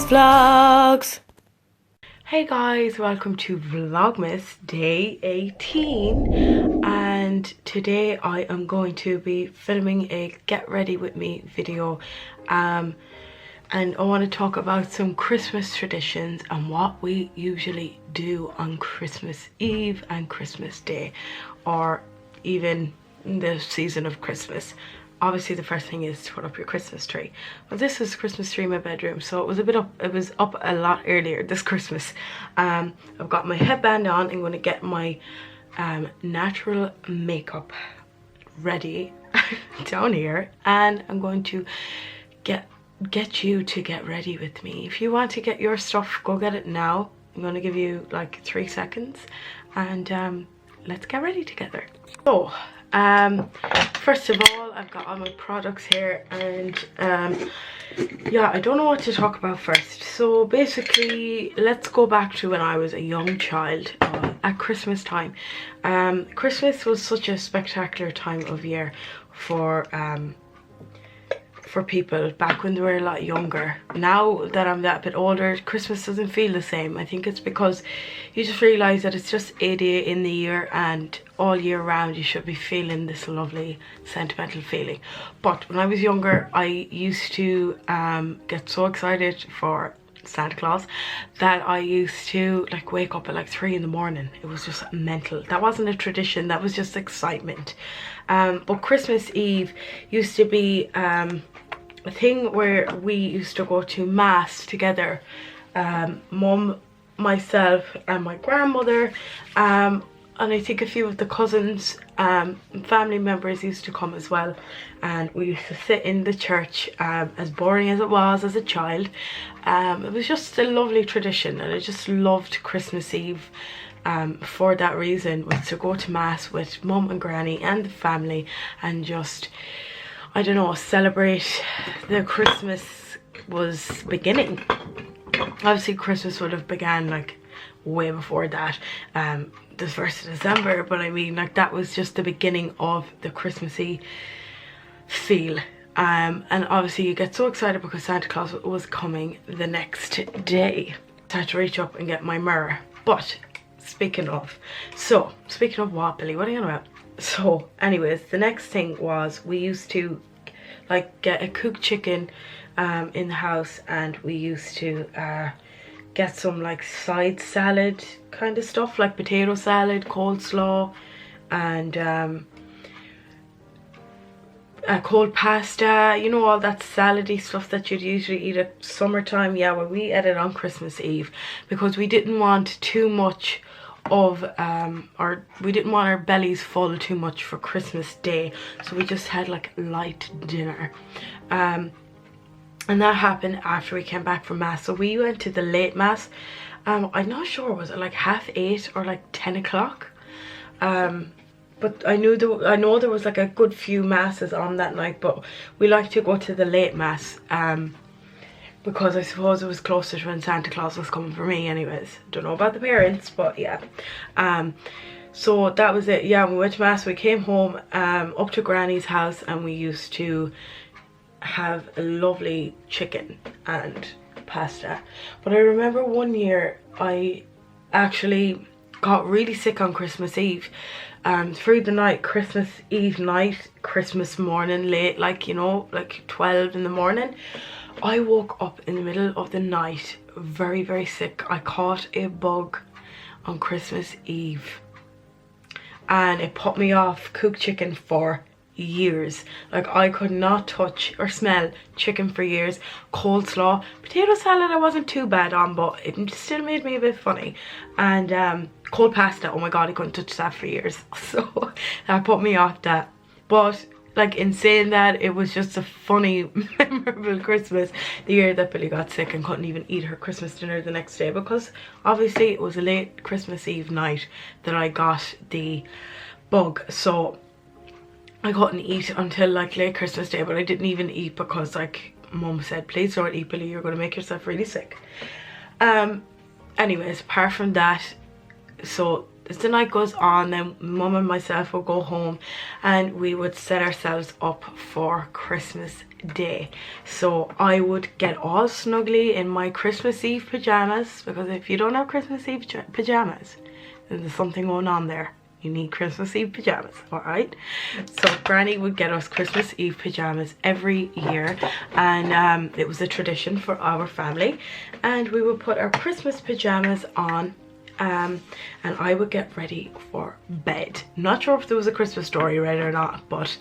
Vlogs. Hey guys, welcome to Vlogmas day 18, and today I am going to be filming a get ready with me video, and I want to talk about some Christmas traditions and what we usually do on Christmas Eve and Christmas Day, or even in the season of Christmas. Obviously the first thing is to put up your Christmas tree. Well, this is Christmas tree in my bedroom, so it was up a lot earlier this Christmas. I've got my headband on. I'm going to get my natural makeup ready down here, and I'm going to get you to get ready with me. If you want to get your stuff, go get it now. I'm going to give you like 3 seconds, and let's get ready together. So first of all, I've got all my products here, and yeah, I don't know what to talk about first. So basically, let's go back to when I was a young child at Christmas time. Christmas was such a spectacular time of year for people back when they were a lot younger. Now that I'm that bit older, Christmas doesn't feel the same. I think it's because you just realize that it's just a day in the year, and all year round you should be feeling this lovely sentimental feeling. But when I was younger, I used to get so excited for Santa Claus that I used to like wake up at like 3 in the morning. It was just mental. That wasn't a tradition, that was just excitement. But Christmas Eve used to be a thing where we used to go to mass together. Mum, myself and my grandmother, and I think a few of the cousins, family members used to come as well, and we used to sit in the church. As boring as it was as a child, it was just a lovely tradition, and I just loved Christmas Eve for that reason, was to go to mass with mum and granny and the family, and just, I don't know, celebrate the Christmas was beginning. Obviously Christmas would have began like way before that, the 1st of December, but I mean, like, that was just the beginning of the Christmassy feel. And obviously you get so excited because Santa Claus was coming the next day. I had to reach up and get my mirror. But speaking of what, Billy, what are you on about? So anyways, the next thing was we used to like get a cooked chicken in the house, and we used to get some like side salad kind of stuff, like potato salad, coleslaw, and cold pasta, you know, all that salady stuff that you'd usually eat at summertime. Yeah, well, we ate it on Christmas Eve because we didn't want too much of or we didn't want our bellies full too much for Christmas Day, so we just had like light dinner. And that happened after we came back from mass. So we went to the late mass. I'm not sure, was it like 8:30 or like 10 o'clock? But I know there was like a good few masses on that night, but we like to go to the late mass because I suppose it was closer to when Santa Claus was coming for me anyways. Don't know about the parents, but yeah. So that was it. Yeah, we went to mass, we came home, up to Granny's house, and we used to have a lovely chicken and pasta. But I remember one year I actually got really sick on Christmas Eve, through the night, Christmas Eve night, Christmas morning late, like, you know, like 12 in the morning. I woke up in the middle of the night very, very sick. I caught a bug on Christmas Eve, and it put me off cooked chicken for years. Like, I could not touch or smell chicken for years. Coleslaw, potato salad I wasn't too bad on, but it still made me a bit funny. And cold pasta, oh my god, I couldn't touch that for years. So that put me off that. But like, in saying that, it was just a funny, memorable Christmas the year that Billy got sick and couldn't even eat her Christmas dinner the next day, because obviously it was a late Christmas Eve night that I got the bug. So I couldn't eat until like late Christmas Day, but I didn't even eat because like mum said, please don't eat, Billy, you're going to make yourself really sick. Anyways, apart from that, so as the night goes on, then mum and myself will go home and we would set ourselves up for Christmas Day. So I would get all snuggly in my Christmas Eve pajamas, because if you don't have Christmas Eve pajamas, then there's something going on there. You need Christmas Eve pajamas, alright? So Granny would get us Christmas Eve pajamas every year, and it was a tradition for our family, and we would put our Christmas pajamas on, and I would get ready for bed. Not sure if there was a Christmas story read or not, but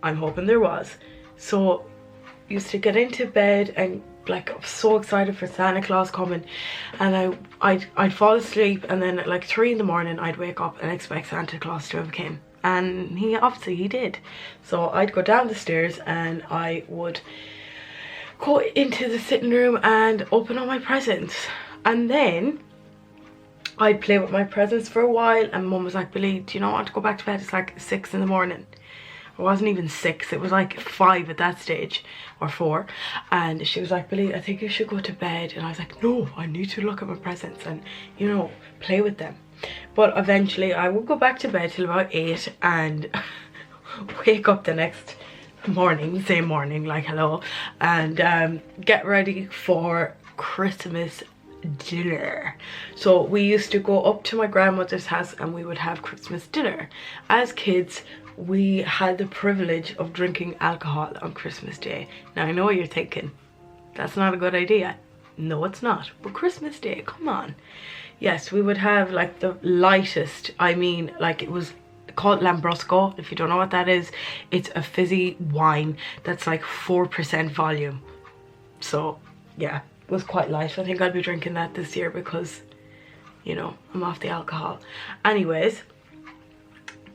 I'm hoping there was. So used to get into bed and like I was so excited for Santa Claus coming, and I'd fall asleep, and then at like 3 in the morning I'd wake up and expect Santa Claus to have came, and he did. So I'd go down the stairs and I would go into the sitting room and open all my presents, and then I'd play with my presents for a while, and Mum was like, Billie, do you not want to go back to bed? It's like 6 in the morning. It wasn't even 6, it was like 5 at that stage, or 4, and she was like, Billie, I think you should go to bed. And I was like, no, I need to look at my presents and, you know, play with them. But eventually I would go back to bed till about 8 and wake up the next morning, same morning, like hello, and get ready for Christmas dinner. So we used to go up to my grandmother's house and we would have Christmas dinner. As kids, we had the privilege of drinking alcohol on Christmas Day. Now I know what you're thinking, that's not a good idea. No, it's not. But Christmas Day, come on. Yes, we would have like the lightest, I mean, like it was called Lambrusco. If you don't know what that is, it's a fizzy wine that's like 4% volume. So yeah, it was quite light. I think I'll be drinking that this year because, you know, I'm off the alcohol. Anyways,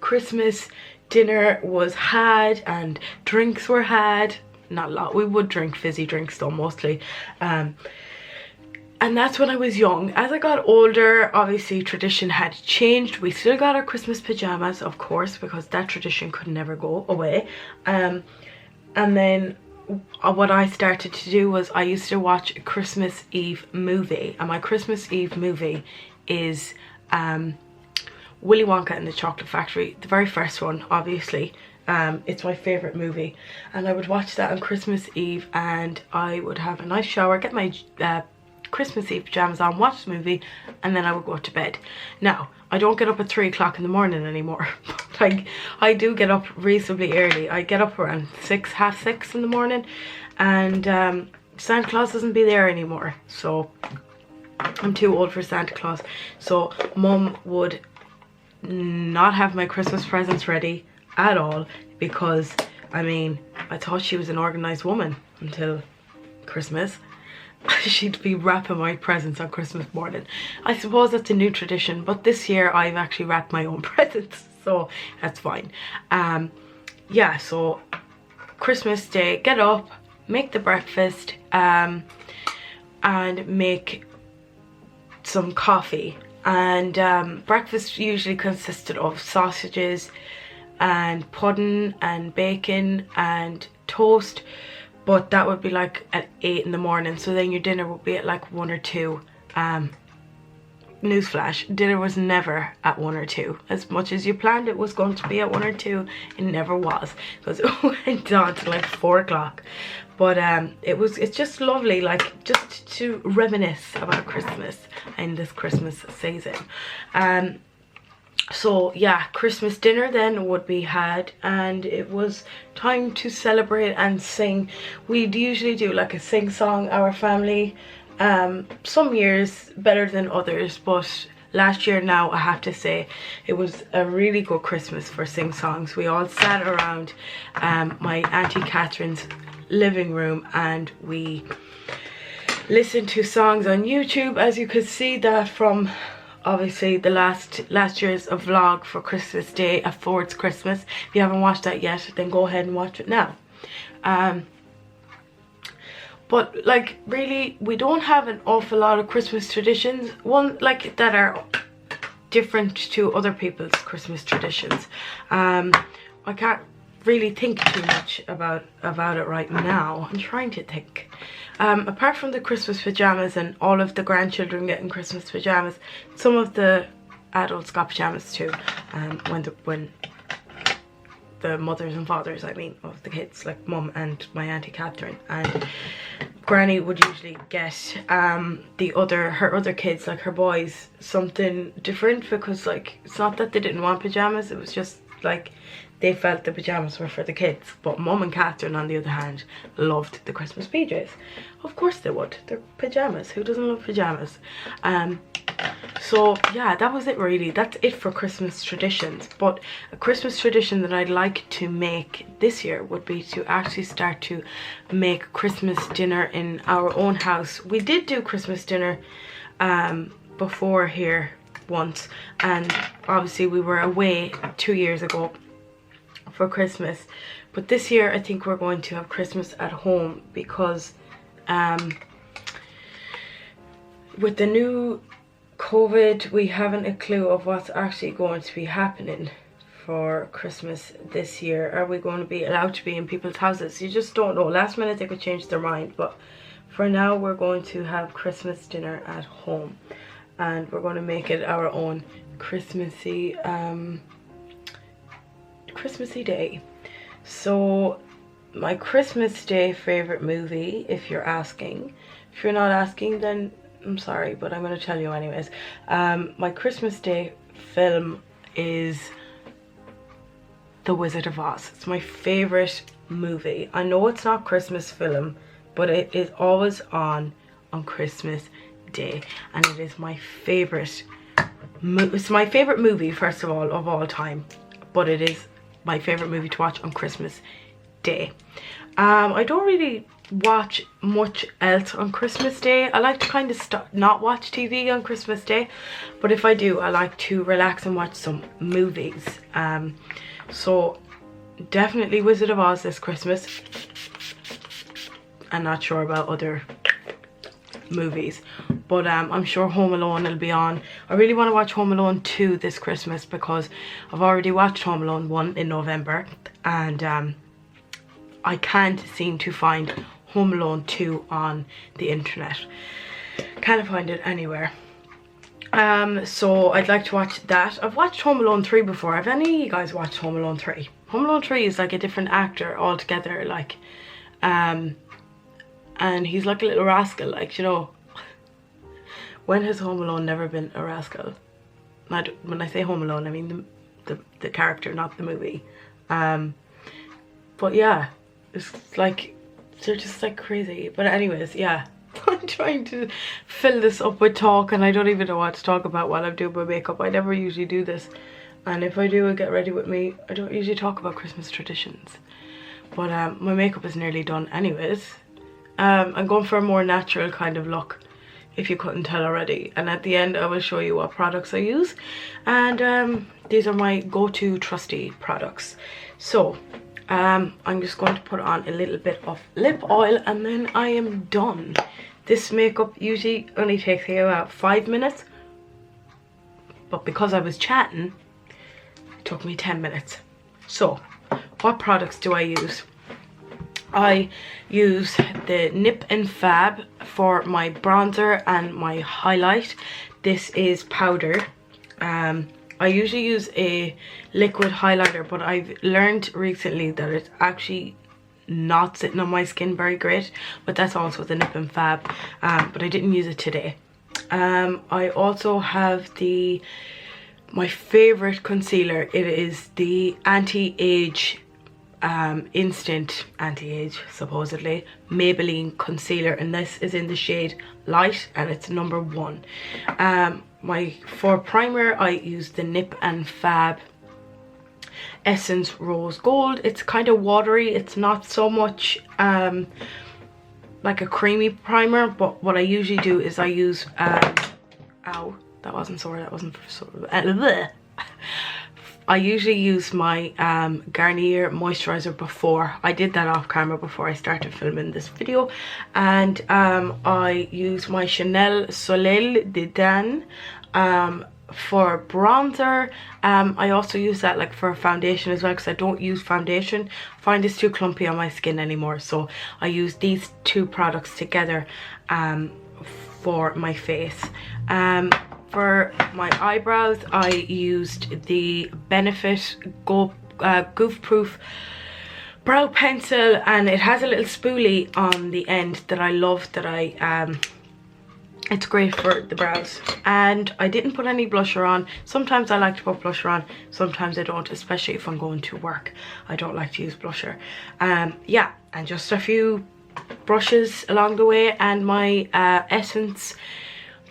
Christmas dinner was had and drinks were had. Not a lot, we would drink fizzy drinks though, mostly. And that's when I was young. As I got older, obviously tradition had changed. We still got our Christmas pajamas, of course, because that tradition could never go away. And then what I started to do was I used to watch a Christmas Eve movie, and my Christmas Eve movie is Willy Wonka and the Chocolate Factory, the very first one, obviously. It's my favorite movie, and I would watch that on Christmas Eve, and I would have a nice shower, get my Christmas Eve pajamas on, watch the movie, and then I would go to bed. Now I don't get up at 3 o'clock in the morning anymore. Like, I do get up reasonably early. I get up around 6, half 6 in the morning, and Santa Claus doesn't be there anymore, so I'm too old for Santa Claus. So Mum would not have my Christmas presents ready at all, because I mean, I thought she was an organized woman until Christmas. She'd be wrapping my presents on Christmas morning. I suppose that's a new tradition, but this year I've actually wrapped my own presents, so that's fine. Yeah, so Christmas Day, get up, make the breakfast, and make some coffee. And breakfast usually consisted of sausages and pudding and bacon and toast, but that would be like at 8 in the morning, so then your dinner would be at like 1 or 2. Newsflash, dinner was never at 1 or 2. As much as you planned it was going to be at 1 or 2, it never was, because it went on to like 4 o'clock. But it's just lovely, like, just to reminisce about Christmas in this Christmas season. So yeah, Christmas dinner then would be had, and it was time to celebrate and sing. We'd usually do like a sing song, our family. Some years better than others, but last year, now I have to say, it was a really good Christmas for sing songs. We all sat around my Auntie Catherine's living room and we listened to songs on YouTube, as you could see that from obviously the last year's vlog for Christmas Day, a Forde's Christmas. If you haven't watched that yet, then go ahead and watch it now. But like, really, we don't have an awful lot of Christmas traditions, one like that are different to other people's Christmas traditions. I can't really think too much about it right now. I'm trying to think. Apart from the Christmas pajamas and all of the grandchildren getting Christmas pajamas, some of the adults got pajamas too, when the mothers and fathers, I mean, of the kids, like mum and my auntie Catherine, and Granny would usually get her other kids, like her boys, something different, because like it's not that they didn't want pajamas, it was just like they felt the pajamas were for the kids. But Mum and Catherine, on the other hand, loved the Christmas PJs. Of course they would. They're pajamas. Who doesn't love pajamas? So yeah, that was it really. That's it for Christmas traditions. But a Christmas tradition that I'd like to make this year would be to actually start to make Christmas dinner in our own house. We did do Christmas dinner before here once, and obviously we were away 2 years ago for Christmas, but this year I think we're going to have Christmas at home, because with the new COVID, we haven't a clue of what's actually going to be happening for Christmas this year. Are we going to be allowed to be in people's houses? You just don't know. Last minute they could change their mind, but for now we're going to have Christmas dinner at home, and we're going to make it our own Christmassy day. So my Christmas Day favorite movie, if you're asking. If you're not asking, then I'm sorry, but I'm going to tell you anyways. My Christmas Day film is The Wizard of Oz. It's my favorite movie. I know it's not Christmas film, but it is always on Christmas Day, and it is my favorite. It's my favorite movie, first of all time, but it is my favorite movie to watch on Christmas Day. I don't really watch much else on Christmas Day. I like to kind of not watch TV on Christmas Day, but if I do, I like to relax and watch some movies. So definitely Wizard of Oz this Christmas. I'm not sure about other movies, but I'm sure Home Alone will be on. I really want to watch Home Alone 2 this Christmas, because I've already watched Home Alone 1 in November, and I can't seem to find Home Alone 2 on the internet. Can't find it anywhere. So I'd like to watch that. I've watched Home Alone 3 before. Have any of you guys watched Home Alone 3? Home Alone 3 is like a different actor altogether, like and he's like a little rascal, like, you know. When has Home Alone never been a rascal? When I say Home Alone, I mean the character, not the movie. But yeah, it's like, they're just like crazy. But anyways, yeah, I'm trying to fill this up with talk, and I don't even know what to talk about while I'm doing my makeup. I never usually do this, and if I do, I get ready with me. I don't usually talk about Christmas traditions, but my makeup is nearly done anyways. I'm going for a more natural kind of look, if you couldn't tell already, and at the end I will show you what products I use, and these are my go-to trusty products. So I'm just going to put on a little bit of lip oil, and then I am done. This makeup usually only takes me about 5 minutes, but because I was chatting, it took me 10 minutes. So what products do I use? I use the Nip and Fab for my bronzer and my highlight. This is powder. I usually use a liquid highlighter, but I've learned recently that it's actually not sitting on my skin very great, but that's also the Nip and Fab, but I didn't use it today. I also have my favorite concealer. It is the anti-age instant anti-age, supposedly, Maybelline concealer, and this is in the shade Light, and it's number 1. For primer, I use the Nip and Fab Essence Rose Gold. It's kind of watery. It's not so much like a creamy primer, but what I usually do is I use ow, that wasn't sore, that wasn't sore. I usually use my Garnier moisturizer before. I did that off camera before I started filming this video. And I use my Chanel Soleil de Dan for bronzer. I also use that like for foundation as well, because I don't use foundation. I find it's too clumpy on my skin anymore, so I use these two products together for my face. For my eyebrows, I used the Benefit Goof Proof brow pencil, and it has a little spoolie on the end that I love, that it's great for the brows. And I didn't put any blusher on. Sometimes I like to put blusher on, sometimes I don't, especially if I'm going to work. I don't like to use blusher. Yeah, and just a few brushes along the way, and my Essence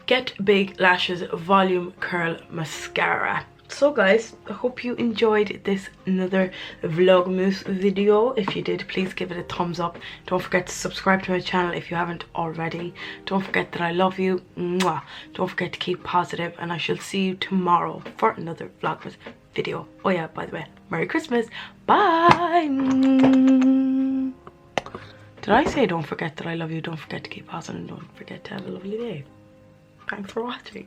Get Big Lashes Volume Curl Mascara. So guys, I hope you enjoyed this another Vlogmas video. If you did, please give it a thumbs up. Don't forget to subscribe to my channel if you haven't already. Don't forget that I love you. Mwah. Don't forget to keep positive, and I shall see you tomorrow for another Vlogmas video. Oh yeah, by the way, Merry Christmas. Bye. Did I say don't forget that I love you? Don't forget to keep positive, and don't forget to have a lovely day. Thanks for watching.